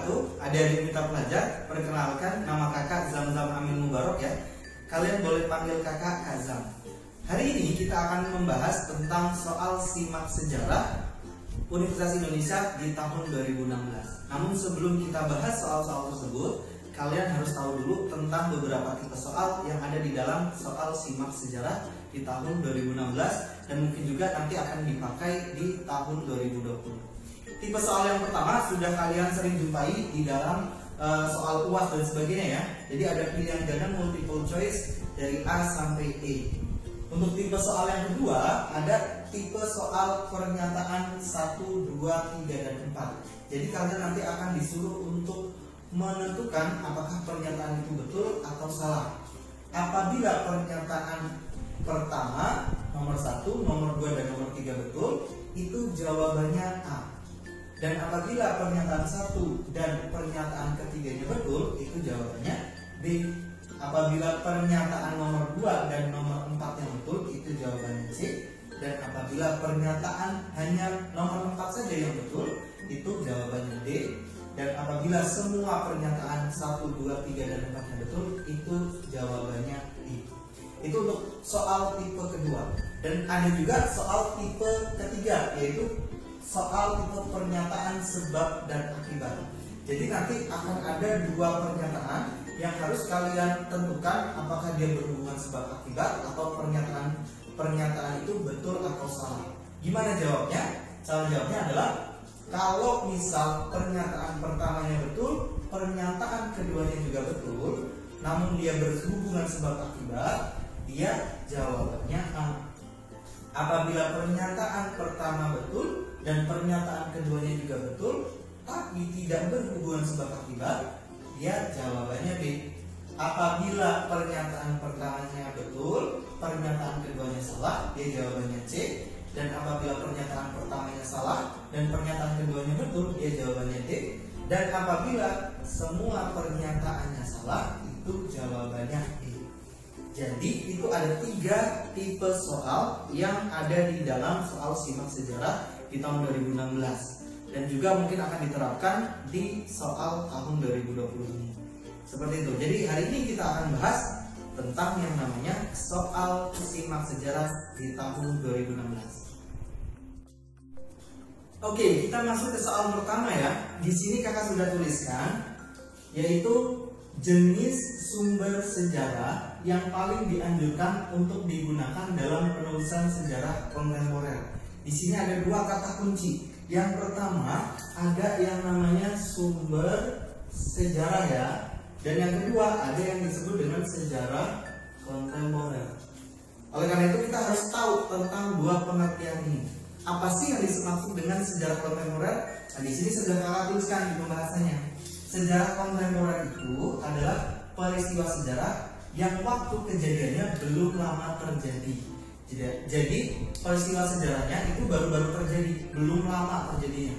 wabarakatuh. Adik-adik mitra pelajar, perkenalkan nama kakak Zamzam Amin Mubarok ya. Kalian boleh panggil kakak Kazam. Hari ini kita akan membahas tentang soal simak sejarah Universitas Indonesia di tahun 2016. Namun sebelum kita bahas soal-soal tersebut, kalian harus tahu dulu tentang beberapa tipe soal yang ada di dalam soal simak sejarah di tahun 2016 dan mungkin juga nanti akan dipakai di tahun 2020. Tipe soal yang pertama sudah kalian sering jumpai di dalam soal UAS dan sebagainya ya. Jadi ada pilihan ganda multiple choice dari A sampai E. Untuk tipe soal yang kedua ada tipe soal pernyataan 1, 2, 3, dan 4. Jadi kalian nanti akan disuruh untuk menentukan apakah pernyataan itu betul atau salah. Apabila pernyataan pertama nomor 1, nomor 2, dan nomor 3 betul, itu jawabannya A. Dan apabila pernyataan 1 dan pernyataan ketiganya betul, itu jawabannya B. Apabila pernyataan nomor 2 dan nomor 4 yang betul, itu jawabannya C. Dan apabila pernyataan hanya nomor 4 saja yang betul, itu jawabannya D. Dan apabila semua pernyataan 1, 2, 3, dan 4 yang betul, itu jawabannya E. Itu untuk soal tipe kedua. Dan ada juga soal tipe ketiga, yaitu soal tipe pernyataan sebab dan akibat. Jadi nanti akan ada dua pernyataan yang harus kalian tentukan apakah dia berhubungan sebab akibat atau pernyataan itu betul atau salah. Gimana jawabnya? Cara jawabnya adalah kalau misal pernyataan pertamanya betul, pernyataan keduanya juga betul, namun dia berhubungan sebab akibat, dia jawabannya A. Apabila pernyataan pertama betul dan pernyataan keduanya juga betul, tapi tidak berhubungan sebab akibat, dia jawabannya B. Apabila pernyataan pertamanya betul, pernyataan keduanya salah, dia jawabannya C. Dan apabila pernyataan pertamanya salah dan pernyataan keduanya betul, dia jawabannya D. Dan apabila semua pernyataannya salah, itu jawabannya E. Jadi itu ada 3 tipe soal yang ada di dalam soal simak sejarah di tahun 2016 dan juga mungkin akan diterapkan di soal tahun 2020 ini. Seperti itu. Jadi hari ini kita akan bahas tentang yang namanya soal simak sejarah di tahun 2016. Oke, kita masuk ke soal pertama ya. Di sini kakak sudah tuliskan yaitu jenis sumber sejarah yang paling dianjurkan untuk digunakan dalam penulisan sejarah kontemporer. Di sini ada 2 kata kunci. Yang pertama ada yang namanya sumber sejarah ya, dan yang kedua ada yang disebut dengan sejarah kontemporer. Oleh karena itu kita harus tahu tentang 2 pengertian ini. Apa sih yang dimaksud dengan sejarah kontemporer? Nah, di sini sudah kakak tuliskan di pembahasannya. Sejarah kontemporer itu adalah peristiwa sejarah yang waktu kejadiannya belum lama terjadi. Jadi peristiwa sejarahnya itu baru-baru terjadi, belum lama terjadinya.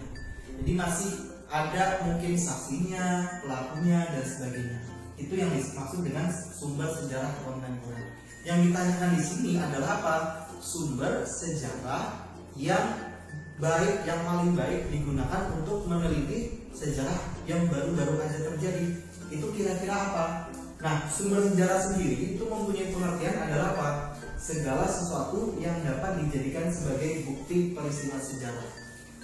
Jadi masih ada mungkin saksinya, pelakunya, dan sebagainya. Itu yang dimaksud dengan sumber sejarah kontemporer. Yang ditanyakan di sini adalah apa? Sumber sejarah yang baik, yang paling baik digunakan untuk meneliti sejarah yang baru-baru aja terjadi. Itu kira-kira apa? Nah, sumber sejarah sendiri itu mempunyai pengertian adalah apa? Segala sesuatu yang dapat dijadikan sebagai bukti peristiwa sejarah.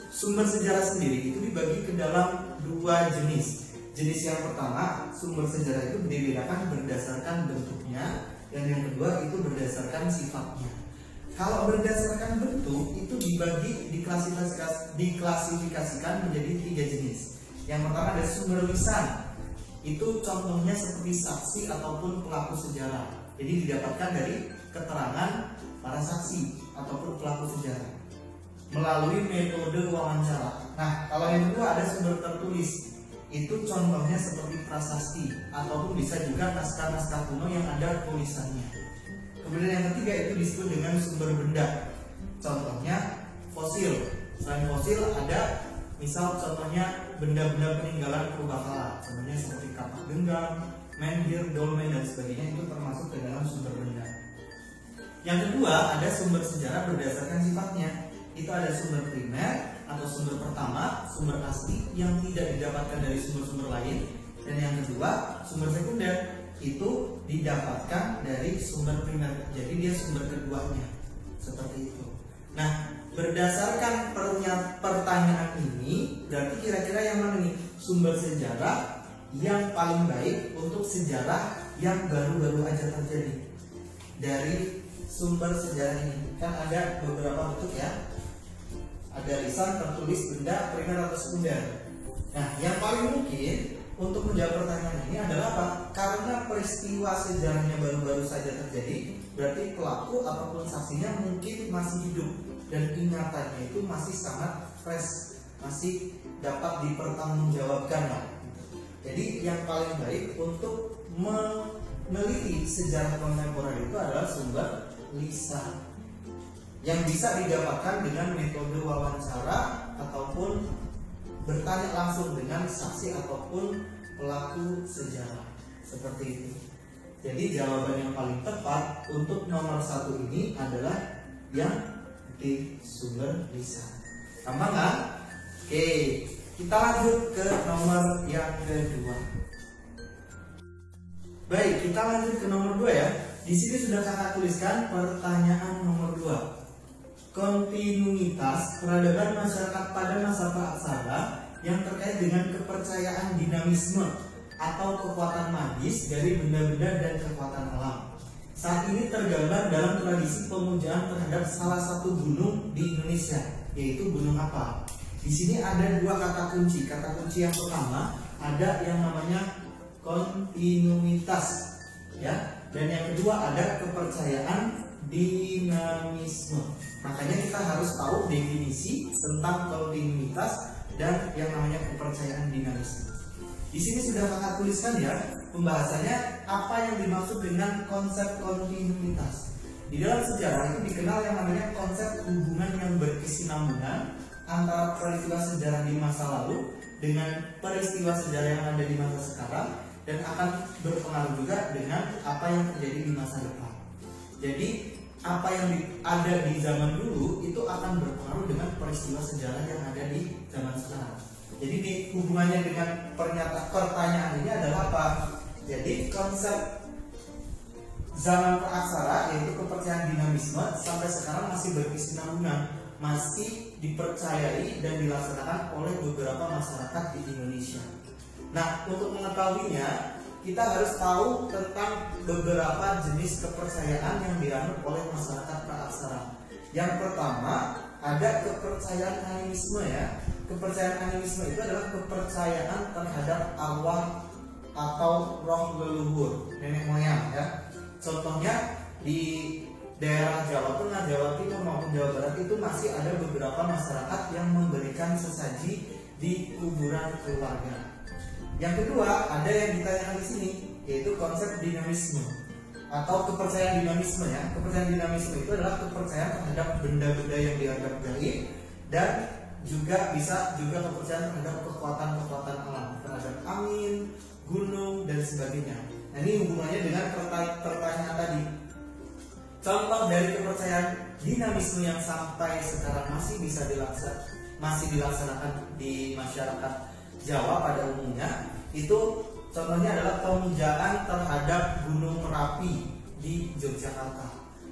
Sumber sejarah sendiri itu dibagi ke dalam 2 jenis. Jenis yang pertama, sumber sejarah itu dibedakan berdasarkan bentuknya, dan yang kedua itu berdasarkan sifatnya. Kalau berdasarkan bentuk itu diklasifikasikan menjadi 3 jenis. Yang pertama ada sumber lisan. Itu contohnya seperti saksi ataupun pelaku sejarah. Jadi didapatkan dari keterangan para saksi ataupun pelaku sejarah melalui metode wawancara. Nah, kalau yang kedua ada sumber tertulis. Itu contohnya seperti prasasti ataupun bisa juga naskah-naskah kuno yang ada tulisannya. Kemudian yang ketiga itu disebut dengan sumber benda. Contohnya fosil. Selain fosil ada misal contohnya benda-benda peninggalan purbakala, contohnya seperti kapak genggam, menhir, dolmen, dan sebagainya, itu termasuk ke dalam sumber benda. Yang kedua ada sumber sejarah berdasarkan sifatnya. Itu ada sumber primer, atau sumber pertama, sumber asli yang tidak didapatkan dari sumber-sumber lain. Dan yang kedua, sumber sekunder itu didapatkan dari sumber primer. Jadi dia sumber keduanya. Seperti itu. Nah, berdasarkan pertanyaan ini, berarti kira-kira yang mana nih sumber sejarah yang paling baik untuk sejarah yang baru-baru aja terjadi? Dari sumber sejarah ini kan ada beberapa bentuk ya, ada lisan, tertulis, benda, primer atau sekunder. Nah, yang paling mungkin untuk menjawab pertanyaan ini adalah apa? Karena peristiwa sejarahnya baru-baru saja terjadi, berarti pelaku ataupun saksinya mungkin masih hidup dan ingatannya itu masih sangat fresh, masih dapat dipertanggungjawabkan lah. Jadi yang paling baik untuk meneliti sejarah kontemporer itu adalah sumber lisan yang bisa didapatkan dengan metode wawancara ataupun bertanya langsung dengan saksi ataupun pelaku sejarah. Seperti itu. Jadi jawaban yang paling tepat untuk nomor 1 ini adalah yang di sumber lisan. Gampang kan? Oke, kita lanjut ke nomor yang kedua. Baik, kita lanjut ke nomor 2 ya. Di sini sudah kakak tuliskan pertanyaan nomor 2. Kontinuitas peradaban masyarakat pada masa praaksara yang terkait dengan kepercayaan dinamisme atau kekuatan magis dari benda-benda dan kekuatan alam. Saat ini tergambar dalam tradisi pemujaan terhadap salah satu gunung di Indonesia, yaitu gunung apa? Di sini ada 2 kata kunci. Kata kunci yang pertama ada yang namanya kontinuitas, ya, dan yang kedua ada kepercayaan dinamisme. Makanya kita harus tahu definisi tentang kontinuitas dan yang namanya kepercayaan dinamisme. Di sini sudah kakak tuliskan ya pembahasannya apa yang dimaksud dengan konsep kontinuitas. Di dalam sejarah itu dikenal yang namanya konsep hubungan yang berkesinambungan antara peristiwa sejarah di masa lalu dengan peristiwa sejarah yang ada di masa sekarang dan akan berpengaruh juga dengan apa yang terjadi di masa depan. Jadi apa yang ada di zaman dulu itu akan berpengaruh dengan peristiwa sejarah yang ada di zaman sekarang. Jadi di hubungannya dengan pertanyaan ini adalah apa? Jadi konsep zaman praaksara yaitu kepercayaan dinamisme sampai sekarang masih berkesinambungan, masih dipercayai dan dilaksanakan oleh beberapa masyarakat di Indonesia. Nah, untuk mengetahuinya kita harus tahu tentang beberapa jenis kepercayaan yang dianut oleh masyarakat praaksara. Yang pertama ada kepercayaan animisme ya. Kepercayaan animisme itu adalah kepercayaan terhadap arwah atau roh leluhur, nenek moyang ya. Contohnya di daerah Jawa Tengah, Jawa Timur maupun Jawa Barat itu masih ada beberapa masyarakat yang memberikan sesaji di kuburan keluarga. Yang kedua ada yang ditanyakan di sini yaitu konsep dinamisme atau kepercayaan dinamisme ya. Kepercayaan dinamisme itu adalah kepercayaan terhadap benda-benda yang dianggap gaib dan juga bisa juga kepercayaan terhadap kekuatan-kekuatan alam, terhadap angin, gunung dan sebagainya. Nah, ini hubungannya dengan pertanyaan tadi. Contoh dari kepercayaan dinamisme yang sampai sekarang masih dilaksanakan di masyarakat Jawa pada umumnya itu contohnya adalah pemujaan terhadap Gunung Merapi di Yogyakarta.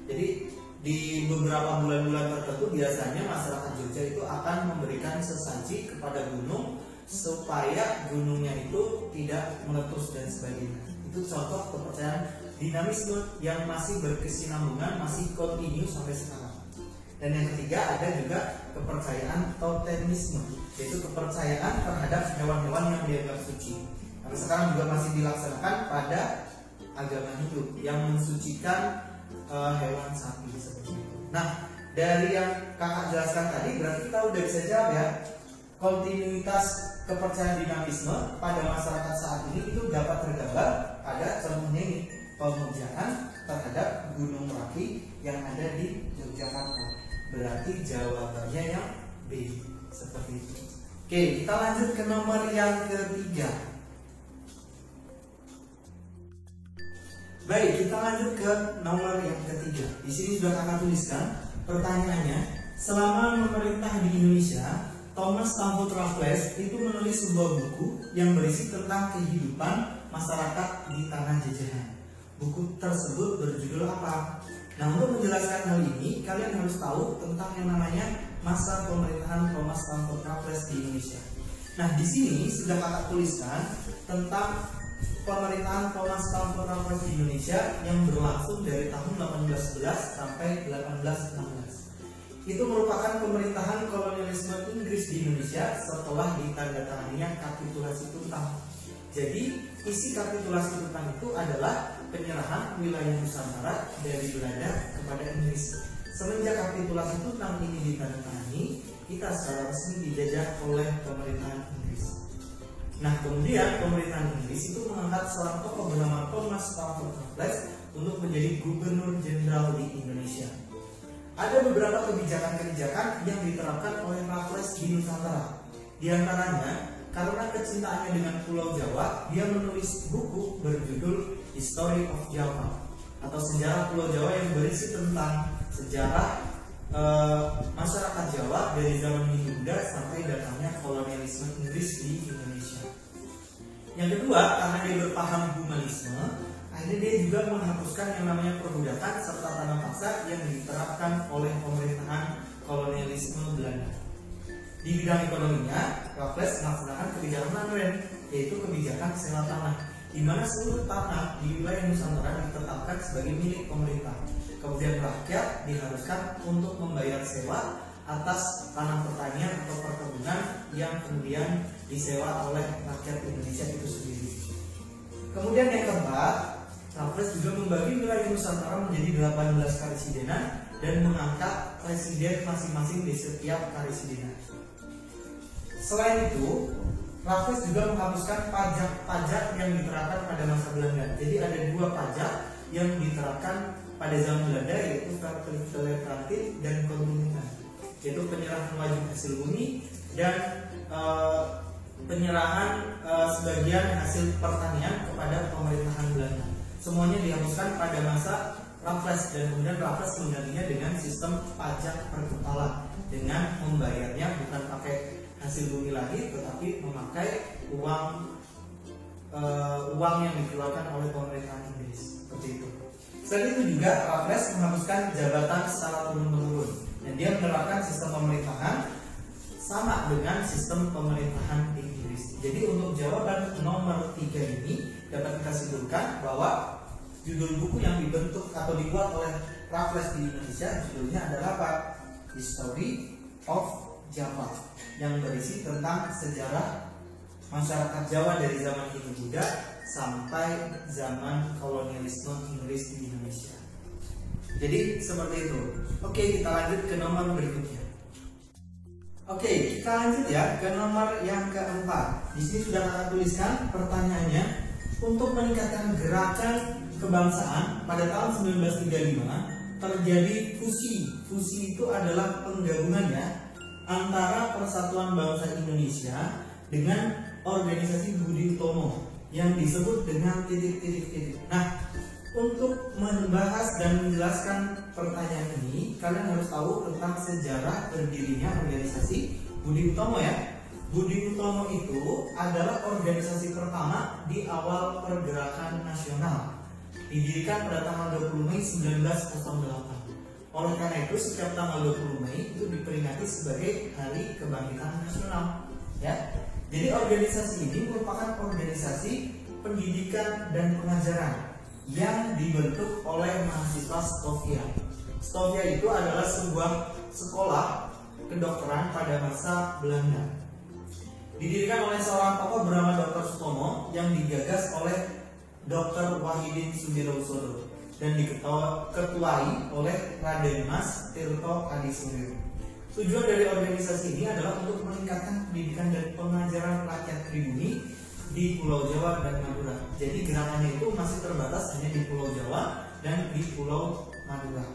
Jadi di beberapa bulan-bulan tertentu biasanya masyarakat Jogja itu akan memberikan sesaji kepada gunung supaya gunungnya itu tidak meletus dan sebagainya. Itu contoh kepercayaan dinamisme yang masih berkesinambungan, masih kontinu sampai sekarang. Dan yang ketiga ada juga kepercayaan totemisme, yaitu kepercayaan terhadap hewan-hewan yang dianggap suci. Sampai sekarang juga masih dilaksanakan pada agama Hindu yang mensucikan hewan sapi seperti itu. Nah, dari yang kakak jelaskan tadi berarti kita udah bisa jawab ya. Kontinuitas kepercayaan dinamisme pada masyarakat saat ini itu dapat tergambar pada contohnya ini, pemujaan terhadap Gunung Merapi yang ada di Yogyakarta. Berarti jawabannya yang B seperti itu. Oke, kita lanjut ke nomor yang ketiga. Baik, kita lanjut ke nomor yang ketiga. Di sini sudah kakak tuliskan pertanyaannya. Selama memerintah di Indonesia, Thomas Stamford Raffles itu menulis sebuah buku yang berisi tentang kehidupan masyarakat di tanah jajahan. Buku tersebut berjudul apa? Nah, untuk menjelaskan hal ini, kalian harus tahu tentang yang namanya masa pemerintahan Thomas Stamford Raffles di Indonesia. Nah, di sini sudah kakak tuliskan tentang pemerintahan Thomas Stamford Raffles di Indonesia yang berlangsung dari tahun 1811 sampai 1816. Itu merupakan pemerintahan kolonialisme Inggris di Indonesia setelah ditandatanganinya kapitulasi Tuntang. Jadi, isi kapitulasi Tuntang itu adalah penyerahan wilayah Nusantara dari Belanda kepada Inggris. Semenjak kapitulasi Tuntang ini ditandatangani, kita secara resmi dijajah oleh pemerintahan Inggris. Nah, kemudian pemerintahan Inggris itu mengangkat seorang tokoh bernama Thomas Stamford Raffles untuk menjadi gubernur jenderal di Indonesia. Ada beberapa kebijakan-kebijakan yang diterapkan oleh Raffles di Nusantara. Di antaranya, karena kecintaannya dengan Pulau Jawa, dia menulis buku berjudul History of Java atau sejarah Pulau Jawa yang berisi tentang sejarah masyarakat Jawa dari zaman Hindu Buddha sampai datangnya kolonialisme Inggris di Indonesia. Yang kedua, karena dia berpaham humanisme, akhirnya dia juga menghapuskan yang namanya perbudakan serta tanam paksa yang diterapkan oleh pemerintahan kolonialisme Belanda. Di bidang ekonominya, Raffles melaksanakan kebijakan Landgraf, yaitu kebijakan sewa tanah, di mana seluruh tanah di wilayah Nusantara ditetapkan sebagai milik pemerintah. Kemudian rakyat diharuskan untuk membayar sewa atas tanah pertanian atau perkebunan yang kemudian disewa oleh rakyat Indonesia itu sendiri. Kemudian yang keempat, Raffles juga membagi wilayah Nusantara menjadi 18 karisidenan dan mengangkat presiden masing-masing di setiap karisidenan. Selain itu, Raffles juga menghapuskan pajak-pajak yang diterapkan pada masa Belanda. Jadi ada dua pajak yang diterapkan pada zaman Belanda, yaitu vertebratif dan kontinental, yaitu penyerahan wajib hasil bumi dan penyerahan sebagian hasil pertanian kepada pemerintahan Belanda. Semuanya dihapuskan pada masa Raffles dan kemudian Raffles menggantinya dengan sistem pajak perkentalan dengan membayarnya bukan pakai hasil bumi lagi, tetapi memakai uang yang dikeluarkan oleh pemerintahan Inggris, seperti itu. Selain itu juga Raffles menghapuskan jabatan secara turun-temurun dan dia menerapkan sistem pemerintahan sama dengan sistem pemerintahan di Inggris. Jadi untuk jawaban nomor 3 ini dapat kita simpulkan bahwa judul buku yang dibentuk atau dibuat oleh Raffles di Indonesia judulnya adalah apa? History of Java, yang berisi tentang sejarah masyarakat Jawa dari zaman Hindu Buddha sampai zaman kolonialisme Inggris di Indonesia. Jadi seperti itu. Oke, kita lanjut ke nomor berikutnya. Oke, kita lanjut ya ke nomor yang keempat. Di sini sudah kita tuliskan pertanyaannya. Untuk meningkatkan gerakan kebangsaan pada tahun 1935 terjadi fusi. Fusi itu adalah penggabungannya antara Persatuan Bangsa Indonesia dengan organisasi Budi Utomo yang disebut dengan titik-titik-titik. Nah, untuk membahas dan menjelaskan pertanyaan ini, kalian harus tahu tentang sejarah berdirinya organisasi Budi Utomo ya. Budi Utomo itu adalah organisasi pertama di awal pergerakan nasional. Didirikan pada tanggal 20 Mei 1908. Oleh karena itu, setiap tanggal 20 Mei itu diperingati sebagai Hari Kebangkitan Nasional. Ya, jadi organisasi ini merupakan organisasi pendidikan dan pengajaran yang dibentuk oleh mahasiswa Stovia. Stovia itu adalah sebuah sekolah kedokteran pada masa Belanda. Didirikan oleh seorang tokoh bernama Dr. Sutomo yang digagas oleh Dr. Wahidin Sudirohusodo dan diketuai oleh Raden Mas Tirto Adisuryo. Tujuan dari organisasi ini adalah untuk meningkatkan pendidikan dan pengajaran rakyat pribumi di Pulau Jawa dan Madura. Jadi gerakannya itu masih terbatas hanya di Pulau Jawa dan di Pulau Madura.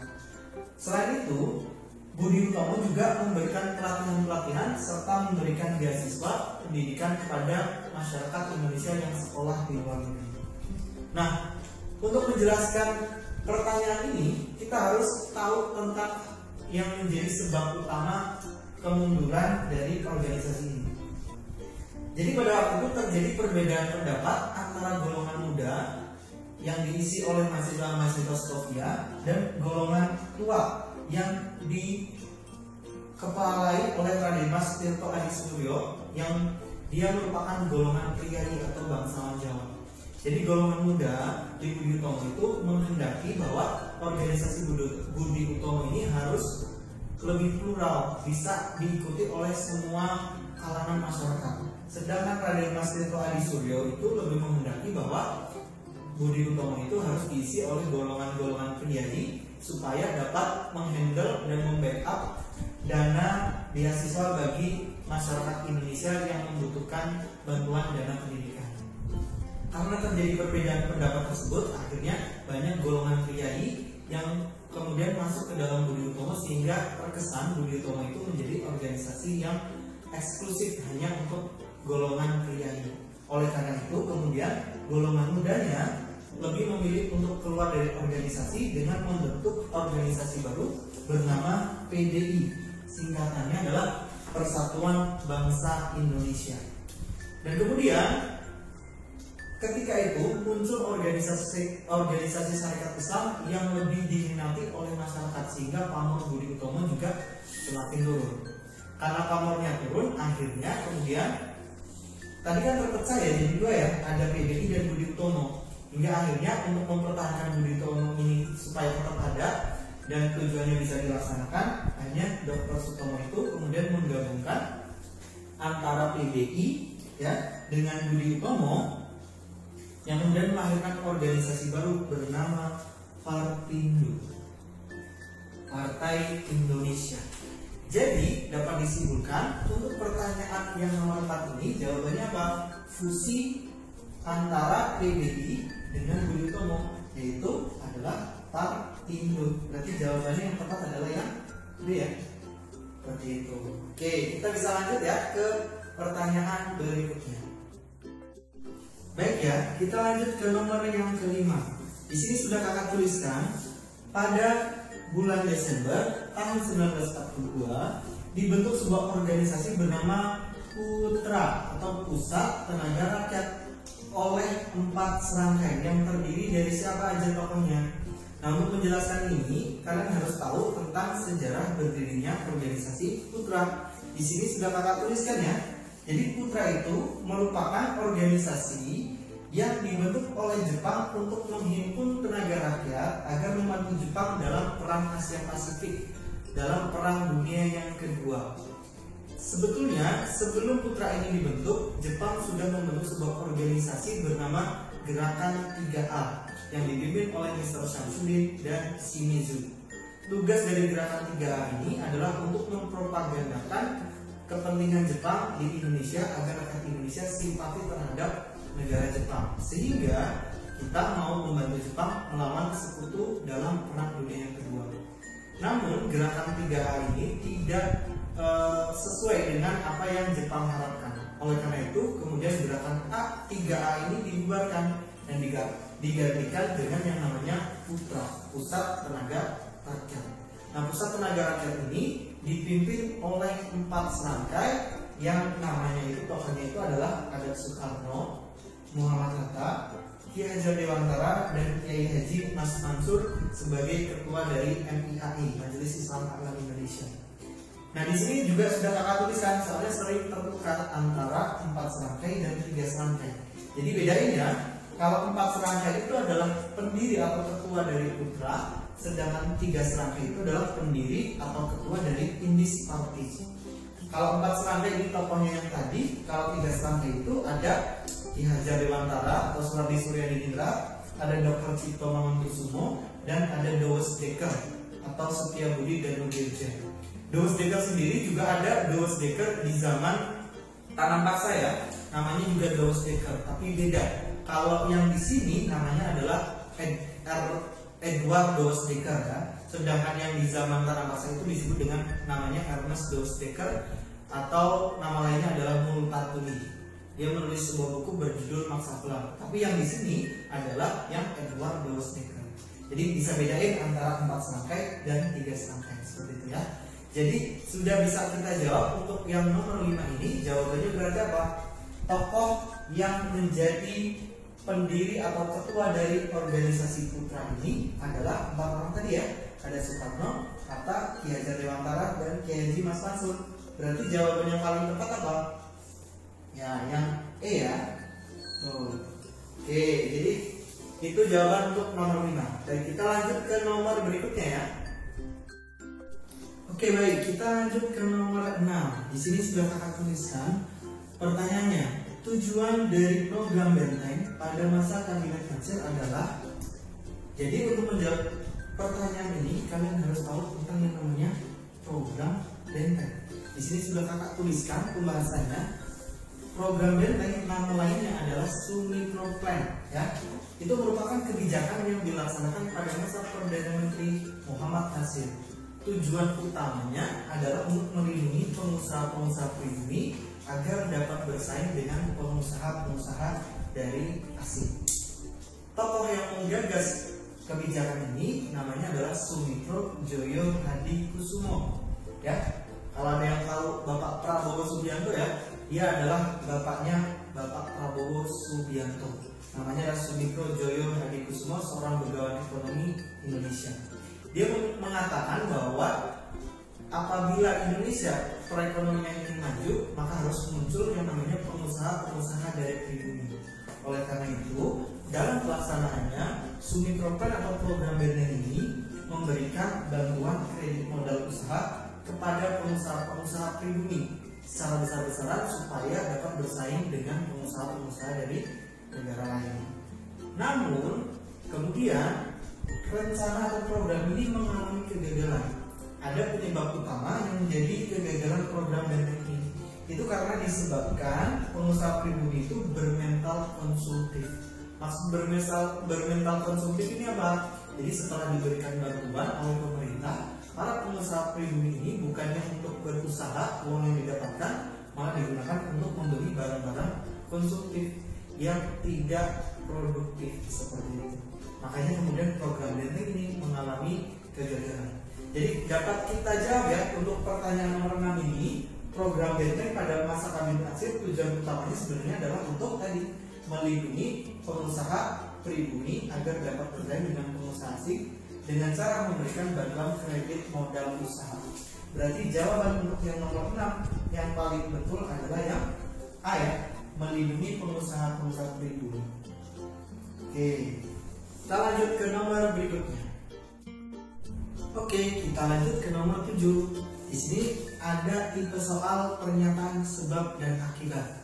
Selain itu, Budi Utomo juga memberikan pelatihan-pelatihan serta memberikan beasiswa pendidikan kepada masyarakat Indonesia yang sekolah di luar negeri. Nah, untuk menjelaskan pertanyaan ini, kita harus tahu tentang yang menjadi sebab utama kemunduran dari organisasi ini. Jadi pada waktu itu terjadi perbedaan pendapat antara golongan muda yang diisi oleh mahasiswa-mahasiswa Skovia dan golongan tua yang dikepalai oleh Raden Mas Tirto Adi Suryo yang dia merupakan golongan priayi atau bangsawan Jawa. Jadi golongan muda di Budi Utomo itu menghendaki bahwa organisasi Budi Utomo ini harus lebih plural, bisa diikuti oleh semua kalangan masyarakat. Sedangkan Raden Mas Tirto Adi Suryo itu lebih menghendaki bahwa Budi Utomo itu harus diisi oleh golongan-golongan priayi supaya dapat menghandle dan membackup dana beasiswa bagi masyarakat Indonesia yang membutuhkan bantuan dana pendidikan. Karena terjadi perbedaan pendapat tersebut, akhirnya banyak golongan priayi yang kemudian masuk ke dalam Budi Utomo sehingga terkesan Budi Utomo itu menjadi organisasi yang eksklusif hanya untuk golongan priayi. Oleh karena itu kemudian golongan mudanya lebih memilih untuk keluar dari organisasi dengan membentuk organisasi baru bernama PDI. Singkatannya adalah Persatuan Bangsa Indonesia. Dan kemudian ketika itu muncul organisasi syarikat Islam yang lebih diminati oleh masyarakat sehingga pamor Budi Utomo juga semakin turun. Karena pamornya turun, akhirnya kemudian tadi kan terpecah ya jadi dua ya, ada PDI dan Budi Utomo. Hingga akhirnya untuk mempertahankan Budi Utomo ini supaya tetap ada dan tujuannya bisa dilaksanakan, hanya Dr. Sutomo itu kemudian menggabungkan antara PDI ya dengan Budi Utomo yang kemudian melahirkan organisasi baru bernama Partindo, Partai Indonesia. Jadi dapat disimpulkan untuk pertanyaan yang nomor 4 ini jawabannya apa? Fusi antara PDI dengan Budi Utomo, yaitu adalah Partindo. Berarti jawabannya yang tepat adalah yang B ya. Seperti itu. Oke, kita bisa lanjut ya ke pertanyaan berikutnya. Baik ya, kita lanjut ke nomor yang kelima. Di sini sudah kakak tuliskan pada bulan Desember tahun 1942 dibentuk sebuah organisasi bernama PUTRA atau Pusat Tenaga Rakyat oleh 4 serangkai yang terdiri dari siapa aja tokohnya. Nah, untuk menjelaskan ini, kalian harus tahu tentang sejarah berdirinya organisasi PUTRA. Di sini sudah kakak tuliskan ya. Jadi PUTRA itu merupakan organisasi yang dibentuk oleh Jepang untuk menghimpun tenaga rakyat agar membantu Jepang dalam perang Asia Pasifik dalam Perang Dunia yang kedua. Sebetulnya sebelum PUTRA ini dibentuk, Jepang sudah membentuk sebuah organisasi bernama Gerakan 3A yang dipimpin oleh Mr. Shamsuddin dan Shimizu. Tugas dari Gerakan 3A ini adalah untuk mempropagandakan kepentingan Jepang di Indonesia agar rakyat Indonesia simpati terhadap negara Jepang, sehingga kita mau membantu Jepang melawan sekutu dalam Perang Dunia yang kedua. Namun Gerakan 3A ini tidak sesuai dengan apa yang Jepang harapkan. Oleh karena itu kemudian Gerakan 3A ini dibubarkan dan digantikan dengan yang namanya PUTRA, Pusat Tenaga Rakyat. Nah, Pusat Tenaga Rakyat ini dipimpin oleh 4 serangkai yang namanya itu tokohnya itu adalah ada Soekarno, Muhammad Hatta, Ki Hajar Dewantara, dan Kiai Haji Mas Mansur sebagai ketua dari MIAI, Majelis Islam Agama Indonesia. Nah, di sini juga sudah kakak tuliskan soalnya sering tertukar antara 4 serangkai dan 3 serangkai. Jadi bedain ya, kalau 4 serangkai itu adalah pendiri atau ketua dari PUTRA, sedangkan 3 serangkai itu adalah pendiri atau ketua dari Indis Party. Kalau 4 serangkai ini tokohnya yang tadi, kalau 3 serangkai itu ada Ki Hajar Dewantara atau Suhardi Suryadiningrat, ada Dr. Cipto Mangunkusumo, dan ada Dowes Dekker atau Setiabudi Danudirja. Dowes Dekker sendiri juga ada Dowes Dekker di zaman Tanam Paksa ya, namanya juga Dowes Dekker, tapi beda. Kalau yang di sini namanya adalah Edward Dowes Dekker ya. Sedangkan yang di zaman Tanam Paksa itu disebut dengan namanya Ernest Dowes Dekker atau nama lainnya adalah Multatuli. Dia menulis sebuah buku berjudul Maksa Pelang. Tapi yang di sini adalah yang Edward Dowes Dekker. Jadi bisa bedain antara 4 serangkai dan 3 serangkai seperti itu ya. Jadi sudah bisa kita jawab untuk yang nomor 5 ini. Jawabannya berarti apa? Tokoh yang menjadi pendiri atau ketua dari organisasi Putra ini adalah 4 orang tadi ya. Ada Soekarno, Hatta, Ki Hajar Dewantara, dan Kiai Haji Mas Mansur. Berarti jawaban yang paling tepat apa? Ya, yang E ya. Oke, jadi itu jawaban untuk nomor 5. Dan kita lanjut ke nomor berikutnya ya. Oke, baik, kita lanjut ke nomor 6. Di sini sudah kakak tuliskan pertanyaannya. Tujuan dari program Benteng pada masa Kabinet Natsir adalah. Jadi untuk menjawab pertanyaan ini kalian harus tahu tentang yang namanya program Benteng. Di sini sudah kakak tuliskan pembahasannya. Program Benteng nama lainnya adalah Sumikro Plan ya. Itu merupakan kebijakan yang dilaksanakan pada masa Perdana Menteri Muhammad Nasir. Tujuan utamanya adalah untuk melindungi pengusaha-pengusaha pribumi agar dapat bersaing dengan pengusaha-pengusaha dari asing. Tokoh yang menggagas kebijakan ini namanya adalah Sumitro Joyo Hadikusumo ya. Kalau ada yang tahu Bapak Prabowo Subianto ya, dia adalah bapaknya Bapak Prabowo Subianto. Namanya adalah Sumitro Joyo Hadikusumo, seorang begawan ekonomi Indonesia. Dia mengatakan bahwa apabila Indonesia perekonomian ingin maju, maka harus muncul yang namanya pengusaha-pengusaha dari pribumi. Oleh karena itu, dalam pelaksanaannya, Sumikro Plan atau program Benteng ini memberikan bantuan kredit modal usaha kepada pengusaha-pengusaha pribumi secara besar-besaran supaya dapat bersaing dengan pengusaha-pengusaha dari negara lain. Namun, kemudian rencana atau program ini mengalami kegagalan. Ada penyebab utama yang menjadi kegagalan program Benteng ini. Itu karena disebabkan pengusaha pribumi itu bermental konsumtif. Maksud bermental konsumtif ini apa? Jadi setelah diberikan bantuan oleh pemerintah, para pengusaha pribumi ini bukannya untuk berusaha, uang yang didapatkan malah digunakan untuk membeli barang-barang konsumtif yang tidak produktif seperti itu. Makanya kemudian program Benteng ini mengalami kegagalan. Jadi dapat kita jawab ya untuk pertanyaan nomor 6 ini, program Benteng pada masa Kabinet Natsir tujuan utamanya sebenarnya adalah untuk tadi melindungi pengusaha pribumi agar dapat bersaing dengan pengusaha asing dengan cara memberikan bantuan kredit modal usaha. Berarti jawaban untuk yang nomor 6 yang paling betul adalah yang A ya, melindungi pengusaha-pengusaha pribumi. Oke, kita lanjut ke nomor berikutnya. Oke, kita lanjut ke nomor 7. Di sini ada tipe soal pernyataan sebab dan akibat.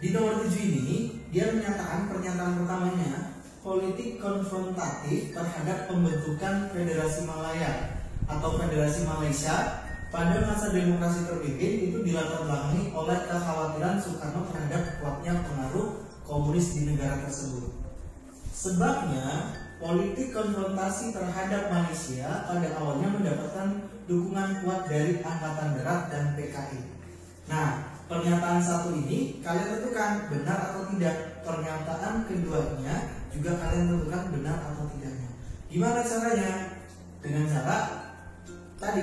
Di nomor 7 ini, dia menyatakan pernyataan pertamanya politik konfrontatif terhadap pembentukan Federasi Malaya atau Federasi Malaysia pada masa demokrasi terpimpin itu dilatar belakangi oleh kekhawatiran Soekarno terhadap kuatnya pengaruh komunis di negara tersebut. Sebabnya, politik konfrontasi terhadap Malaysia pada awalnya mendapatkan dukungan kuat dari Angkatan Darat dan PKI. Nah, pernyataan satu ini kalian tentukan benar atau tidak. Pernyataan keduanya juga kalian tentukan benar atau tidaknya. Gimana caranya? Dengan cara tadi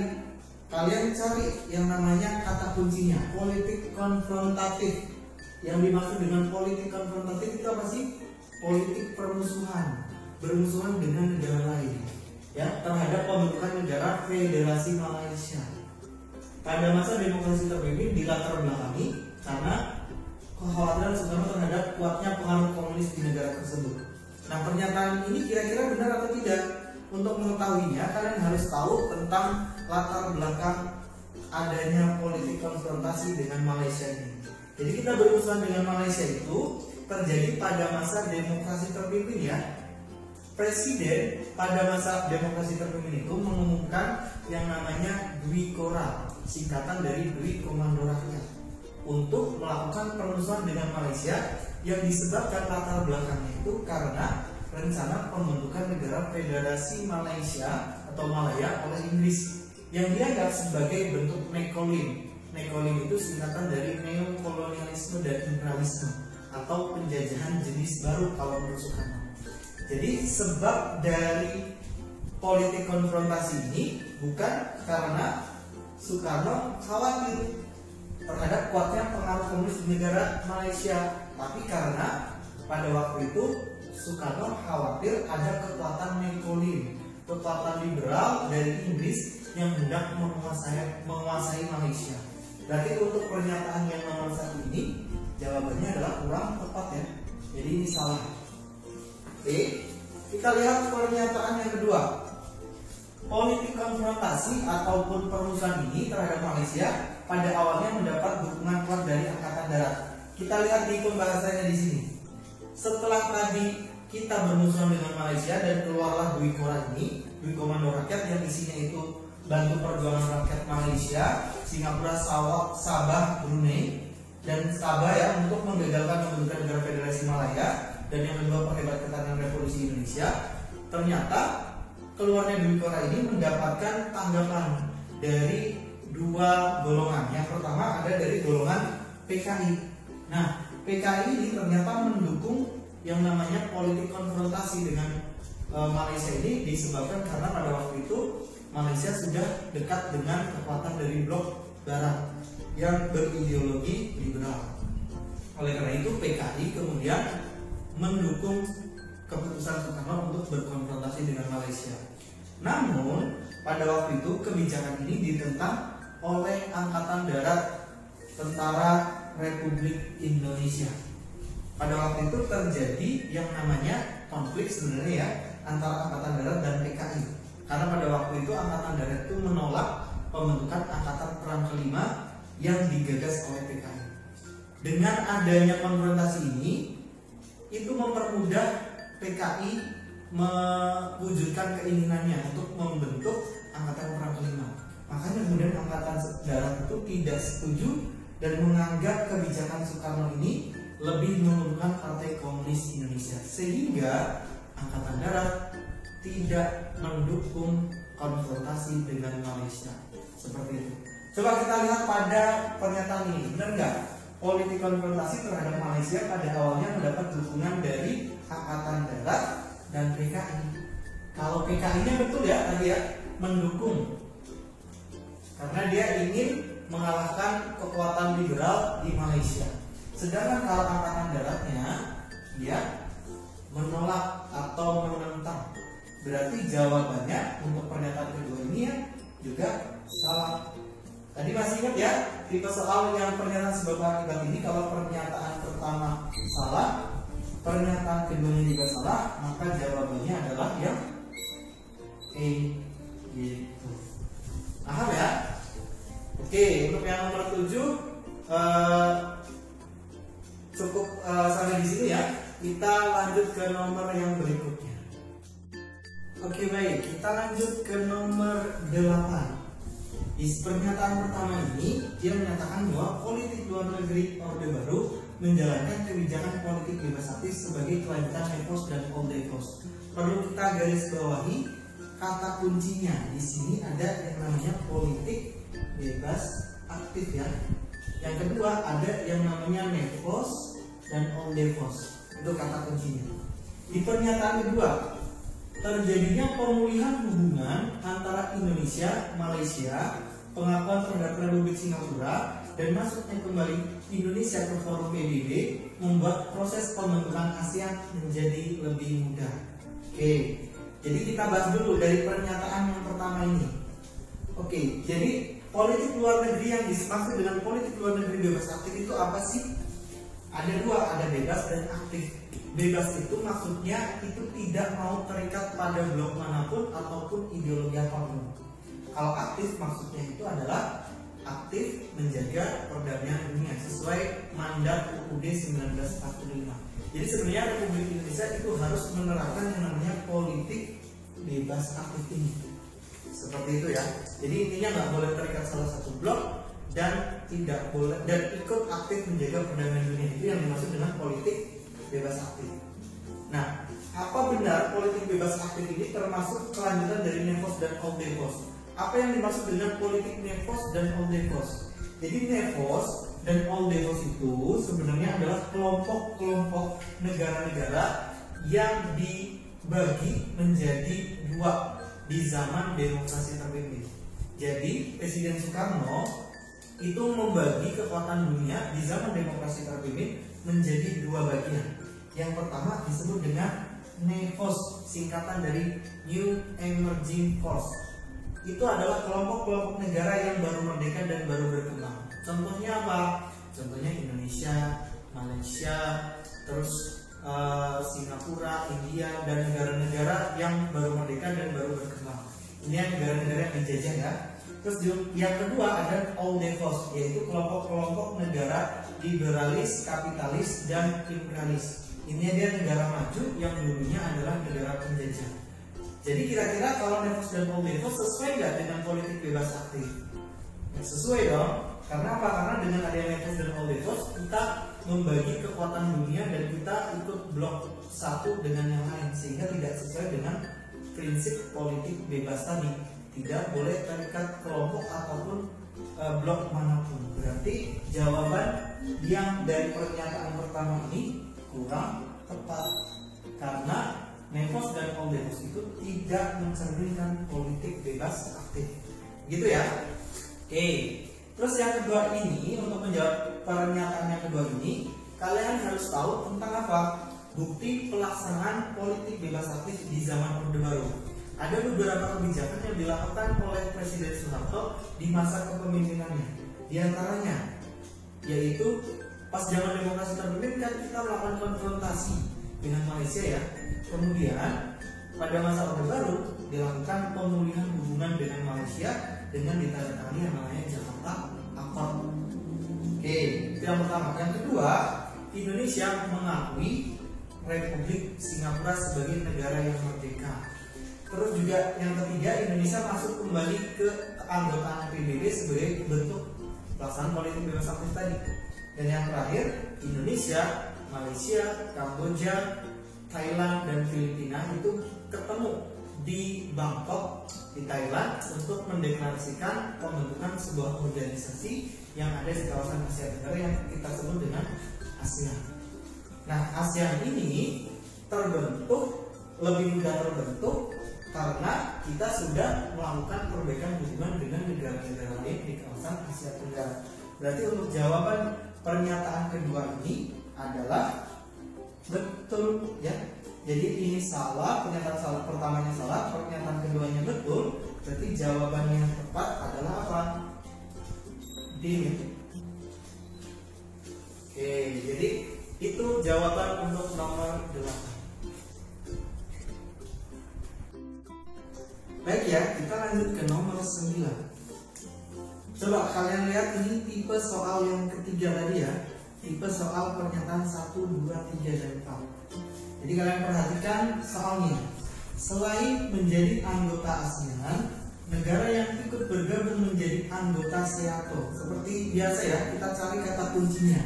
kalian cari yang namanya kata kuncinya, politik konfrontatif. Yang dimaksud dengan politik konfrontatif itu apa sih? Politik permusuhan, bermusuhan dengan negara lain ya, terhadap pembentukan negara Federasi Malaysia. Pada masa demokrasi terpimpin dilatar belakangi karena kekhawatiran Soekarno terhadap kuatnya pengaruh komunis di negara tersebut. Nah, pernyataan ini kira-kira benar atau tidak? Untuk mengetahuinya, kalian harus tahu tentang latar belakang adanya politik konfrontasi dengan Malaysia ini. Jadi kita berurusan dengan Malaysia itu terjadi pada masa demokrasi terpimpin ya. Presiden pada masa demokrasi terpimpin itu mengumumkan yang namanya Dwi Kora, singkatan dari Dwi Komando Rakyat, untuk melakukan perusahaan dengan Malaysia yang disebabkan latar belakangnya itu karena rencana pembentukan negara Federasi Malaysia atau Malaya oleh Inggris yang dianggap sebagai bentuk nekolin. Nekolin itu singkatan dari neokolonialisme dan imperialisme atau penjajahan jenis baru kalau menurut Soekarno. Jadi sebab dari politik konfrontasi ini bukan karena Soekarno khawatir terhadap kuatnya pengaruh komunis di negara Malaysia, tapi karena pada waktu itu Soekarno khawatir ada kekuatan nekolin, kekuatan liberal dari Inggris yang hendak menguasai Malaysia. Berarti untuk pernyataan yang nomor 1 ini jawabannya adalah kurang tepat ya. Jadi ini salah. Oke, kita lihat pernyataan yang kedua. Politik konfrontasi ataupun permusuhan ini terhadap Malaysia pada awalnya mendapat dukungan kuat dari Angkatan Darat. Kita lihat di pembahasannya di sini. Setelah tadi kita bermusuhan dengan Malaysia dan keluarlah Dwi Kora ini, Dwi Komando Rakyat yang isinya itu bantu perjuangan rakyat Malaysia, Singapura, Sabah, Brunei, dan Sabah ya untuk menggagalkan pembentukan negara Federasi Malaya, dan yang kedua perhebat ketahanan Revolusi Indonesia. Ternyata keluarnya Dwi Kora ini mendapatkan tanggapan dari dua golongan. Yang pertama ada dari golongan PKI. Nah, PKI ini ternyata mendukung yang namanya politik konfrontasi dengan Malaysia ini disebabkan karena pada waktu itu Malaysia sudah dekat dengan kekuatan dari blok Barat yang berideologi liberal. Oleh karena itu PKI kemudian mendukung keputusan Soekarno untuk berkonfrontasi dengan Malaysia. Namun pada waktu itu kebijakan ini ditentang oleh Angkatan Darat Tentara Republik Indonesia. Pada waktu itu terjadi yang namanya konflik sebenarnya ya antara Angkatan Darat dan PKI. Karena pada waktu itu Angkatan Darat itu menolak pembentukan Angkatan Perang Kelima yang digagas oleh PKI. Dengan adanya konfrontasi ini, itu mempermudah PKI mewujudkan keinginannya untuk membentuk Angkatan Perang Kelima. Makanya kemudian Angkatan Darat itu tidak setuju dan menganggap kebijakan Soekarno ini lebih menguntungkan Partai Komunis Indonesia, sehingga Angkatan Darat tidak mendukung konfrontasi dengan Malaysia. Seperti itu. Coba kita lihat pada pernyataan ini, benar nggak? Politik konfrontasi terhadap Malaysia pada awalnya mendapat dukungan dari Angkatan Darat dan PKI. Kalau PKI-nya betul ya tadi ya, mendukung karena dia ingin mengalahkan kekuatan liberal di Malaysia. Sedangkan kalau Angkatan Daratnya dia menolak atau menentang. Berarti jawabannya untuk pernyataan kedua ini ya juga salah. Tadi masih ingat ya tipe soal yang pernyataan sebab akibat ini, kalau pernyataan pertama salah, pernyataan keduanya juga salah, maka jawabannya adalah yang E gitu. Paham ya? Oke, untuk yang nomor 7 cukup sampai di sini ya. Kita lanjut ke nomor yang berikutnya. Oke baik, kita lanjut ke nomor 8. Di pernyataan pertama ini dia menyatakan bahwa politik luar negeri Orde Baru menjalankan kebijakan politik bebas aktif sebagai kelanjutan Nevos dan Oldevos. Perlu kita garis bawahi kata kuncinya di sini ada yang namanya politik bebas aktif ya. Yang kedua ada yang namanya Nevos dan Oldevos. Itu kata kuncinya. Di pernyataan kedua, terjadinya pemulihan hubungan antara Indonesia, Malaysia, pengakuan terhadap Republik Singapura, dan masuknya kembali Indonesia ke forum PBB membuat proses pembentukan ASEAN menjadi lebih mudah. Oke, jadi kita bahas dulu dari pernyataan yang pertama ini. Oke, jadi politik luar negeri yang dimaksud dengan politik luar negeri bebas aktif itu apa sih? Ada dua, ada bebas dan aktif. Bebas itu maksudnya itu tidak mau terikat pada blok manapun ataupun ideologi apapun. Kalau aktif maksudnya itu adalah aktif menjaga perdamaian dunia sesuai mandat UUD 1945. Jadi sebenarnya Republik Indonesia itu harus menerapkan yang namanya politik bebas aktif ini. Seperti itu ya. Jadi intinya nggak boleh terikat salah satu blok dan tidak boleh dan ikut aktif menjaga perdamaian dunia. Itu yang dimaksud dengan politik bebas aktif. Nah, apa benar politik bebas aktif ini termasuk kelanjutan dari Nevos dan Oldevos? Apa yang dimaksud dengan politik Nevos dan Oldevos? Jadi Nevos dan Oldevos itu sebenarnya adalah kelompok-kelompok negara-negara yang dibagi menjadi dua. di zaman demokrasi terpimpin. Jadi Presiden Soekarno itu membagi kekuatan dunia di zaman demokrasi terpimpin menjadi dua bagian. Yang pertama disebut dengan NEVOS, singkatan dari New Emerging Force. Itu adalah kelompok-kelompok negara yang baru merdeka dan baru berkembang. Contohnya apa? Contohnya Indonesia, Malaysia, terus Singapura, India, dan negara-negara yang baru merdeka dan baru berkembang. Ini negara-negara yang dijajah ya. Terus yang kedua ada Old NEVOS, yaitu kelompok-kelompok negara liberalis, kapitalis, dan imperialis. Ini dia negara maju yang dulunya adalah negara penjajah. Jadi kira-kira kalau NEVOS dan Old NEVOS sesuai nggak dengan politik bebas aktif? Ya, sesuai dong. Karena apa? Karena dengan adanya NEVOS dan Old NEVOS kita membagi kekuatan dunia dan kita ikut blok satu dengan yang lain, sehingga tidak sesuai dengan prinsip politik bebas tadi. Tidak boleh terikat kelompok ataupun blok manapun. Berarti jawaban yang dari pernyataan pertama ini kurang tepat, karena NEVOS dan Old NEVOS itu tidak mencerminkan politik bebas aktif. Gitu ya. Oke. Terus yang kedua ini, untuk menjawab pernyataan yang kedua ini, kalian harus tahu tentang apa? Bukti pelaksanaan politik bebas aktif di zaman Orde Baru. Ada beberapa kebijakan yang dilakukan oleh Presiden Soeharto di masa kepemimpinannya. Di antaranya, yaitu pas zaman demokrasi terpimpin kan kita melakukan konfrontasi dengan Malaysia ya. Kemudian pada masa Orde Baru dilakukan pemulihan hubungan dengan Malaysia dengan ditandatangani yang namanya Jakarta Accord. Oke, itu yang pertama. Yang kedua, Indonesia mengakui Republik Singapura sebagai negara yang merdeka. Terus juga yang ketiga, Indonesia masuk kembali ke keanggotaan PBB sebagai bentuk pelaksanaan politik bebas aktif tadi. Dan yang terakhir, Indonesia, Malaysia, Kamboja, Thailand, dan Filipina itu ketemu di Bangkok di Thailand untuk mendeklarasikan pembentukan sebuah organisasi yang ada di kawasan Asia Tenggara yang kita sebut dengan ASEAN. Nah, ASEAN ini terbentuk, lebih mudah terbentuk karena kita sudah melakukan perbaikan hubungan dengan negara-negara lain di kawasan Asia Tenggara. Berarti untuk jawaban pernyataan kedua ini adalah betul ya. Jadi ini salah, pernyataan salah pertamanya salah, pernyataan keduanya betul. Berarti jawaban yang tepat adalah apa? D. Oke, jadi itu jawaban untuk nomor 8. Baik ya, kita lanjut ke nomor 9. Coba kalian lihat ini tipe soal yang ketiga tadi ya. Tipe soal pernyataan 1, 2, 3, dan 4. Jadi kalian perhatikan soalnya. Selain menjadi anggota ASEAN, negara yang ikut bergabung menjadi anggota SEATO. Seperti biasa ya, kita cari kata kuncinya.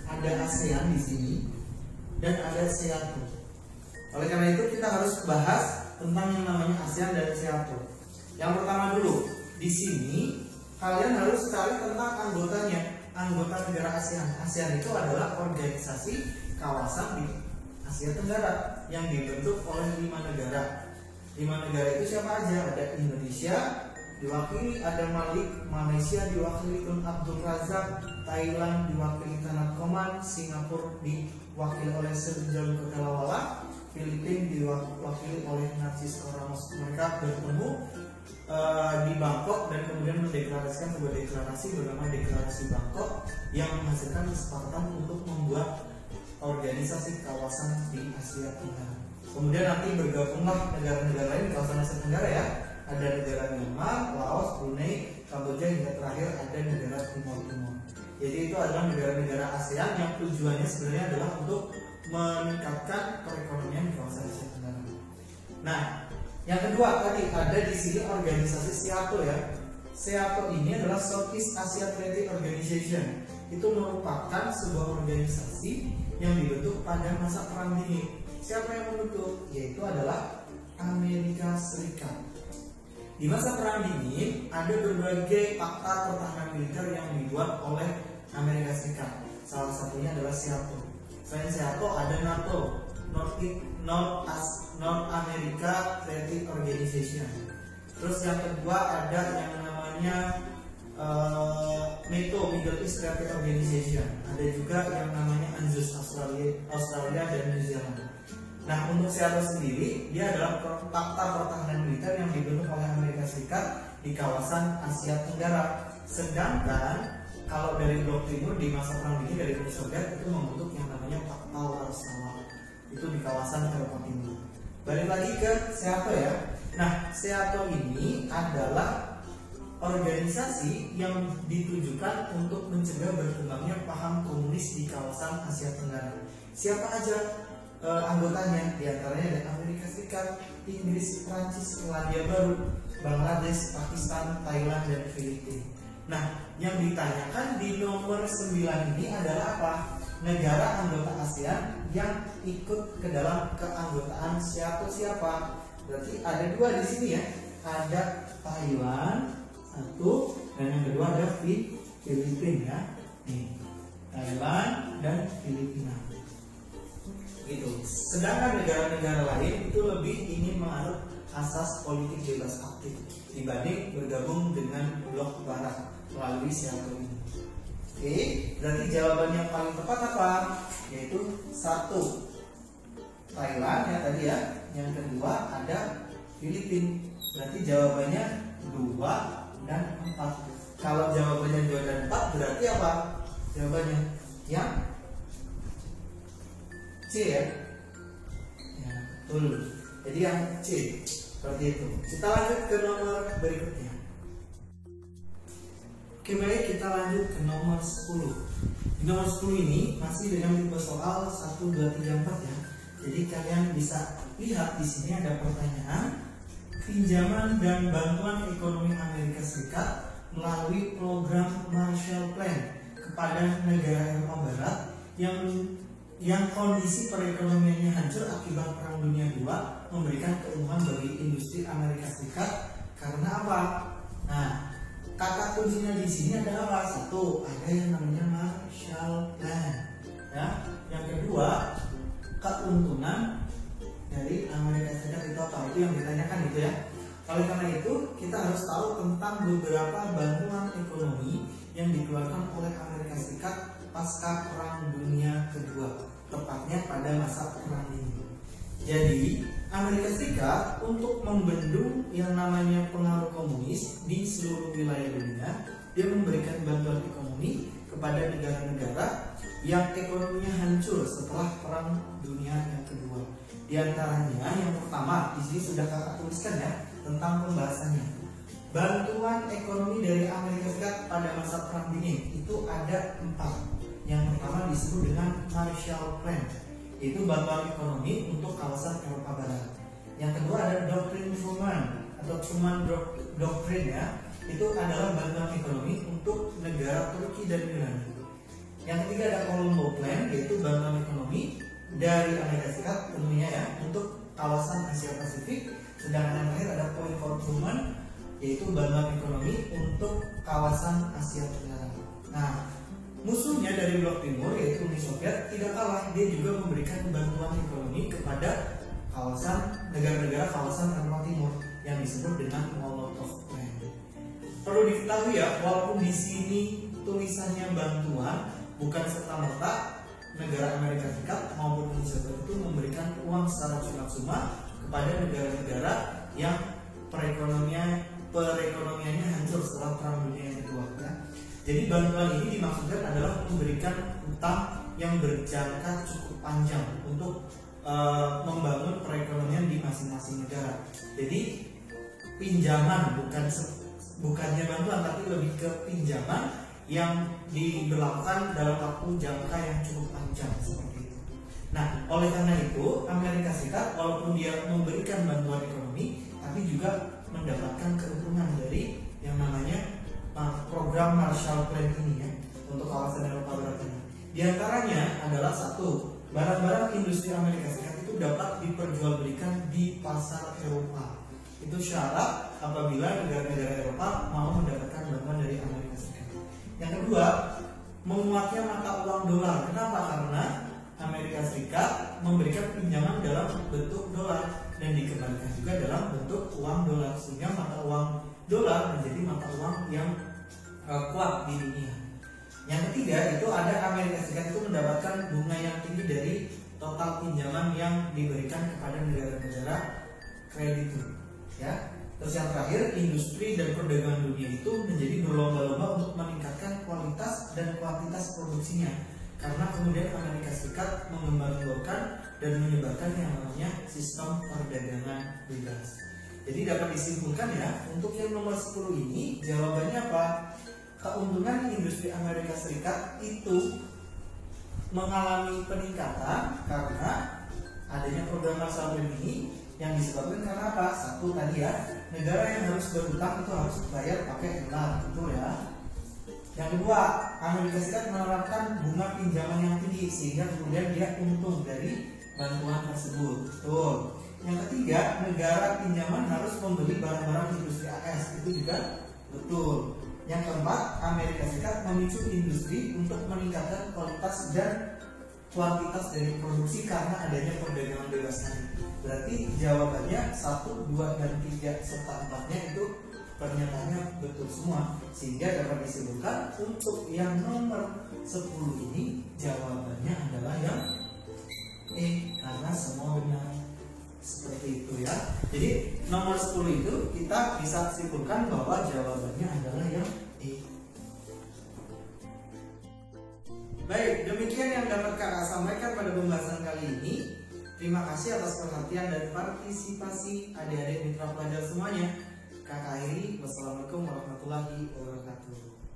Ada ASEAN di sini dan ada SEATO. Oleh karena itu kita harus bahas tentang yang namanya ASEAN dan SEATO. Yang pertama dulu, di sini kalian harus cari tentang anggotanya. Anggota negara ASEAN. ASEAN itu adalah organisasi kawasan di Asia Tenggara yang dibentuk oleh 5 negara. 5 negara itu siapa aja? Ada Indonesia diwakili ada Malik, Malaysia diwakili Tun Abdul Razak, Thailand diwakili Tanat Koman, Singapura diwakili oleh Sir John Kotelawala, Filipina diwakili oleh Narcisco Ramos. Mereka bertemu di Bangkok dan kemudian mendeklarasikan sebuah deklarasi bernama Deklarasi Bangkok yang menghasilkan kesepakatan untuk membuat organisasi kawasan di Asia Tenggara. Kemudian nanti bergabunglah negara-negara lain di kawasan Asia Tenggara ya. Ada negara Myanmar, Laos, Brunei, Kamboja, hingga terakhir ada negara Timor. Jadi itu adalah negara-negara ASEAN yang tujuannya sebenarnya adalah untuk meningkatkan perekonomian di kawasan Asia Tenggara. Nah, yang kedua tadi ada di sini organisasi SEATO ya. SEATO ini adalah Southeast Asia Treaty Organization. Itu merupakan sebuah organisasi yang dibentuk pada masa Perang Dingin. Siapa yang membentuk? Yaitu adalah Amerika Serikat. Di masa Perang Dingin ada berbagai fakta pertahanan militer yang dibuat oleh Amerika Serikat. Salah satunya adalah SEATO. Selain SEATO ada NATO, North America Treaty Organization. Terus yang kedua ada yang namanya NATO, Middle East Trade Organization. Ada juga yang namanya ANZUS, Australia dan New Zealand. Nah, untuk SEATO sendiri, dia adalah fakta pertahanan militer yang dibentuk oleh Amerika Serikat di kawasan Asia Tenggara. Sedangkan kalau dari blok timur di masa perang dingin dari Uni Soviet itu membentuk yang namanya Fakta Warsawa, itu di kawasan Eropa Timur. Balik lagi ke SEATO ya. Nah, SEATO ini adalah organisasi yang ditujukan untuk mencegah berkembangnya paham komunis di kawasan Asia Tenggara. Siapa aja anggotanya? Di antaranya ada Amerika Serikat, Inggris, Prancis, Selandia Baru, Bangladesh, Pakistan, Thailand, dan Filipina. Nah, yang ditanyakan di nomor 9 ini adalah apa? Negara anggota ASEAN yang ikut ke dalam keanggotaan SEATO siapa? Berarti ada dua di sini ya. Ada Thailand satu, dan yang kedua ada Filipina ya. Nih, Thailand dan Filipina. Gitu. Sedangkan negara-negara lain itu lebih ingin menganut asas politik bebas aktif dibanding bergabung dengan blok barat melalui SEATO ini. Oke, berarti jawaban yang paling tepat apa? Yaitu 1 Thailand ya tadi ya. Yang kedua ada Filipina. Berarti jawabannya 2 dan 4. Kalau jawabannya 2 dan 4 berarti apa? Jawabannya yang C ya. Ya, betul. Jadi yang C seperti itu. Kita lanjut ke nomor berikutnya. Oke, baik, kita lanjut ke nomor 10. Di nomor 10 ini masih dengan tipe soal 1, 2, 3, 4 ya. Jadi kalian bisa lihat di sini ada pertanyaan pinjaman dan bantuan ekonomi Amerika Serikat melalui program Marshall Plan kepada negara Eropa Barat yang kondisi perekonomiannya hancur akibat Perang Dunia II memberikan keuntungan bagi industri Amerika Serikat karena apa? Nah, kata kuncinya di sini adalah apa? 1, ada yang namanya Marshall Plan. Ya, yang kedua, keuntungan dari Amerika Serikat itu apa? Itu yang ditanyakan gitu ya. Oleh karena itu, kita harus tahu tentang beberapa bantuan ekonomi yang dikeluarkan oleh Amerika Serikat pasca Perang Dunia Kedua, tepatnya pada masa Perang Dingin. Jadi, Amerika Serikat untuk membendung yang namanya pengaruh komunis di seluruh wilayah dunia, dia memberikan bantuan ekonomi kepada negara-negara yang ekonominya hancur setelah Perang Dunia yang Kedua. Di antaranya yang pertama, di sini sudah kakak tuliskan ya tentang pembahasannya. Bantuan ekonomi dari Amerika Serikat pada masa Perang Dingin itu ada 4. Yang pertama disebut dengan Marshall Plan, yaitu bantuan ekonomi untuk kawasan Eropa Barat. Yang kedua ada Doktrin Truman atau Truman Doctrine ya, itu adalah bantuan ekonomi untuk negara Turki dan Yunani. Yang ketiga ada Colombo Plan, yaitu bantuan ekonomi dari Amerika Serikat tentunya ya untuk kawasan Asia Pasifik. Sedangkan yang terakhir ada Point for Truman, yaitu bantuan ekonomi untuk kawasan Asia Tenggara. Nah, musuhnya dari blok timur yaitu Uni Soviet tidak kalah, dia juga memberikan bantuan ekonomi kepada negara-negara kawasan Eropa Timur yang disebut dengan Molotov Plan. Perlu diketahui ya, walaupun di sini tulisannya bantuan, bukan serta-merta negara Amerika Serikat maupun Uni Soviet itu memberikan uang secara cuma-cuma kepada negara-negara yang perekonomiannya hancur setelah Perang Dunia yang Kedua ya. Jadi bantuan ini dimaksudkan adalah memberikan utang yang berjangka cukup panjang untuk membangun perekonomian di masing-masing negara. Jadi pinjaman bukannya bantuan, tapi lebih ke pinjaman yang diberlakukan dalam waktu jangka yang cukup panjang seperti itu. Nah, oleh karena itu Amerika Serikat walaupun dia memberikan bantuan ekonomi, tapi juga mendapatkan keuntungan dari yang namanya program Marshall Plan ini ya untuk kawasan Eropa Barat ini. Di antaranya adalah 1, barang-barang industri Amerika Serikat itu dapat diperjualbelikan di pasar Eropa. Itu syarat apabila negara-negara Eropa mau mendapatkan bantuan dari Amerika Serikat. Yang kedua, menguatnya mata uang dolar. Kenapa? Karena Amerika Serikat memberikan pinjaman dalam bentuk dolar. dan dikembalikan juga dalam bentuk uang dolar, sehingga mata uang dolar menjadi mata uang yang kuat di dunia. Yang ketiga itu ada Amerika Serikat itu mendapatkan bunga yang tinggi dari total pinjaman yang diberikan kepada negara-negara kreditur, ya. Terus yang terakhir, industri dan perdagangan dunia itu menjadi berlomba-lomba untuk meningkatkan kualitas dan kuantitas produksinya, karena kemudian Amerika Serikat mengembangkan dan menyebarkan yang namanya sistem perdagangan bebas. Jadi dapat disimpulkan ya, untuk yang nomor 10 ini jawabannya apa? Keuntungan industri Amerika Serikat itu mengalami peningkatan karena adanya program nasional ini, yang disebabkan karena apa? Satu tadi ya, negara yang harus berhutang itu harus bayar pakai dolar, betul ya. Yang kedua, Amerika Serikat menerapkan bunga pinjaman yang tinggi sehingga kemudian dia untung dari bantuan tersebut, betul. Yang ketiga, negara pinjaman harus membeli barang-barang industri AS, itu juga betul. Yang keempat, Amerika Serikat memicu industri untuk meningkatkan kualitas dan kuantitas dari produksi karena adanya perdagangan bebas tadi. Berarti jawabannya 1, 2, dan 3 serta 4-nya itu pernyataannya betul semua, sehingga dapat disimpulkan untuk yang nomor 10 ini jawabannya adalah yang E, karena semua benar. Seperti itu ya. Jadi nomor 10 itu kita bisa simpulkan bahwa jawabannya adalah yang E. Baik, demikian yang dapat kakak sampaikan pada pembahasan kali ini. Terima kasih atas perhatian dan partisipasi adik-adik mitra pelajar semuanya. Kakak akhiri, wassalamualaikum warahmatullahi wabarakatuh.